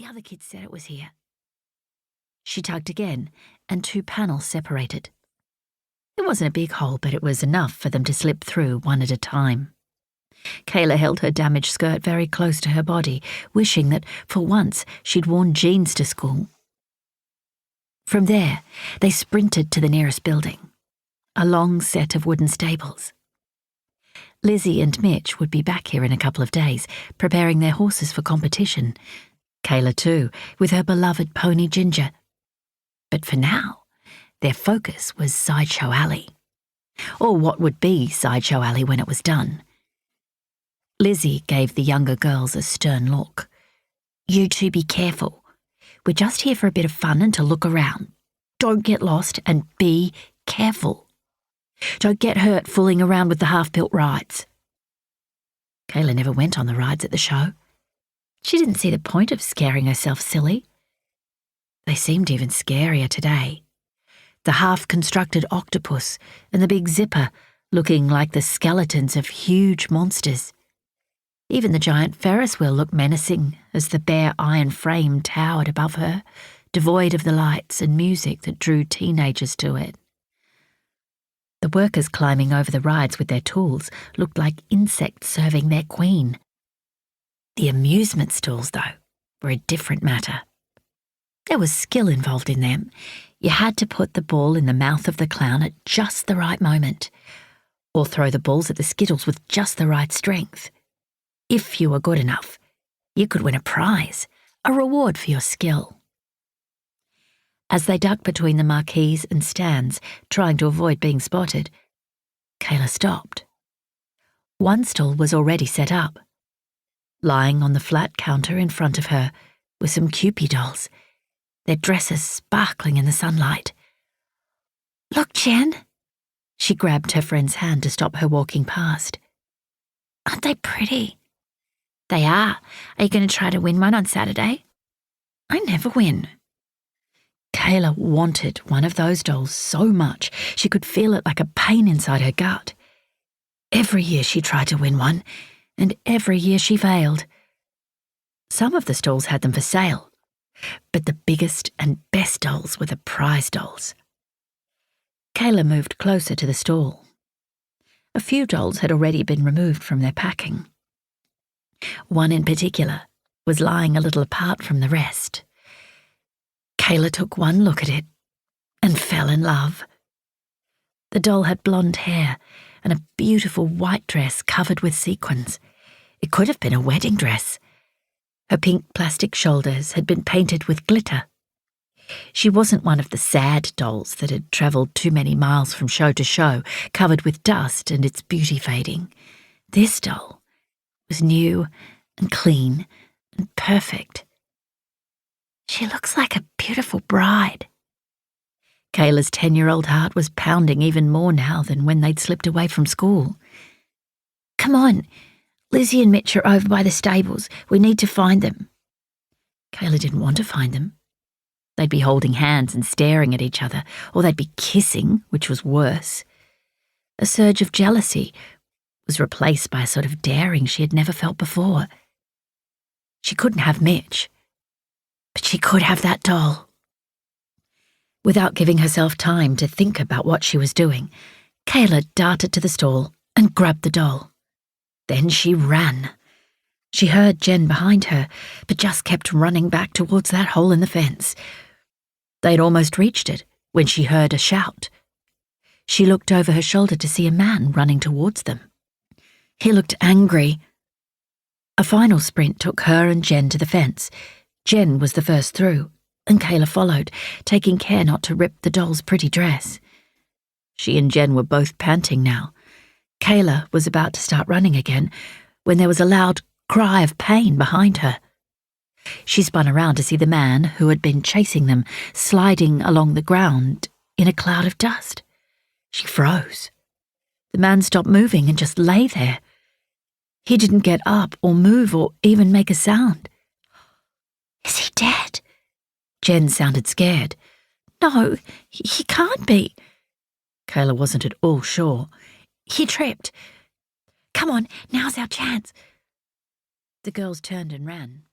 The other kids said it was here. She tugged again, and 2 panels separated. It wasn't a big hole, but it was enough for them to slip through one at a time. Kayla held her damaged skirt very close to her body, wishing that, for once, she'd worn jeans to school. From there, they sprinted to the nearest building, a long set of wooden stables. Lizzie and Mitch would be back here in a couple of days, preparing their horses for competition. Kayla too, with her beloved pony Ginger. But for now, their focus was Sideshow Alley. Or what would be Sideshow Alley when it was done. Lizzie gave the younger girls a stern look. "You two be careful. We're just here for a bit of fun and to look around. Don't get lost and be careful. Don't get hurt fooling around with the half-built rides." Kayla never went on the rides at the show. She didn't see the point of scaring herself silly. They seemed even scarier today. The half-constructed octopus and the big zipper looking like the skeletons of huge monsters. Even the giant Ferris wheel looked menacing as the bare iron frame towered above her, devoid of the lights and music that drew teenagers to it. The workers climbing over the rides with their tools looked like insects serving their queen. The amusement stalls, though, were a different matter. There was skill involved in them. You had to put the ball in the mouth of the clown at just the right moment, or throw the balls at the skittles with just the right strength. If you were good enough, you could win a prize, a reward for your skill. As they ducked between the marquees and stands, trying to avoid being spotted, Kayla stopped. One stall was already set up. Lying on the flat counter in front of her were some Cupid dolls, their dresses sparkling in the sunlight. "Look, Jen." She grabbed her friend's hand to stop her walking past. "Aren't they pretty?" "They are. Are you going to try to win one on Saturday?" "I never win." Kayla wanted one of those dolls so much she could feel it like a pain inside her gut. Every year she tried to win one, and every year she failed. Some of the stalls had them for sale, but the biggest and best dolls were the prize dolls. Kayla moved closer to the stall. A few dolls had already been removed from their packing. One in particular was lying a little apart from the rest. Kayla took one look at it and fell in love. The doll had blonde hair and a beautiful white dress covered with sequins. It could have been a wedding dress. Her pink plastic shoulders had been painted with glitter. She wasn't one of the sad dolls that had travelled too many miles from show to show, covered with dust and its beauty fading. This doll was new and clean and perfect. "She looks like a beautiful bride." Kayla's 10-year-old heart was pounding even more now than when they'd slipped away from school. "Come on, Lizzie and Mitch are over by the stables. We need to find them." Kayla didn't want to find them. They'd be holding hands and staring at each other, or they'd be kissing, which was worse. A surge of jealousy was replaced by a sort of daring she had never felt before. She couldn't have Mitch, but she could have that doll. Without giving herself time to think about what she was doing, Kayla darted to the stall and grabbed the doll. Then she ran. She heard Jen behind her, but just kept running back towards that hole in the fence. They'd almost reached it when she heard a shout. She looked over her shoulder to see a man running towards them. He looked angry. A final sprint took her and Jen to the fence. Jen was the first through, and Kayla followed, taking care not to rip the doll's pretty dress. She and Jen were both panting now. Kayla was about to start running again when there was a loud cry of pain behind her. She spun around to see the man who had been chasing them sliding along the ground in a cloud of dust. She froze. The man stopped moving and just lay there. He didn't get up or move or even make a sound. "Is he dead?" Jen sounded scared. "No, he can't be." Kayla wasn't at all sure. "He tripped. Come on, now's our chance." The girls turned and ran.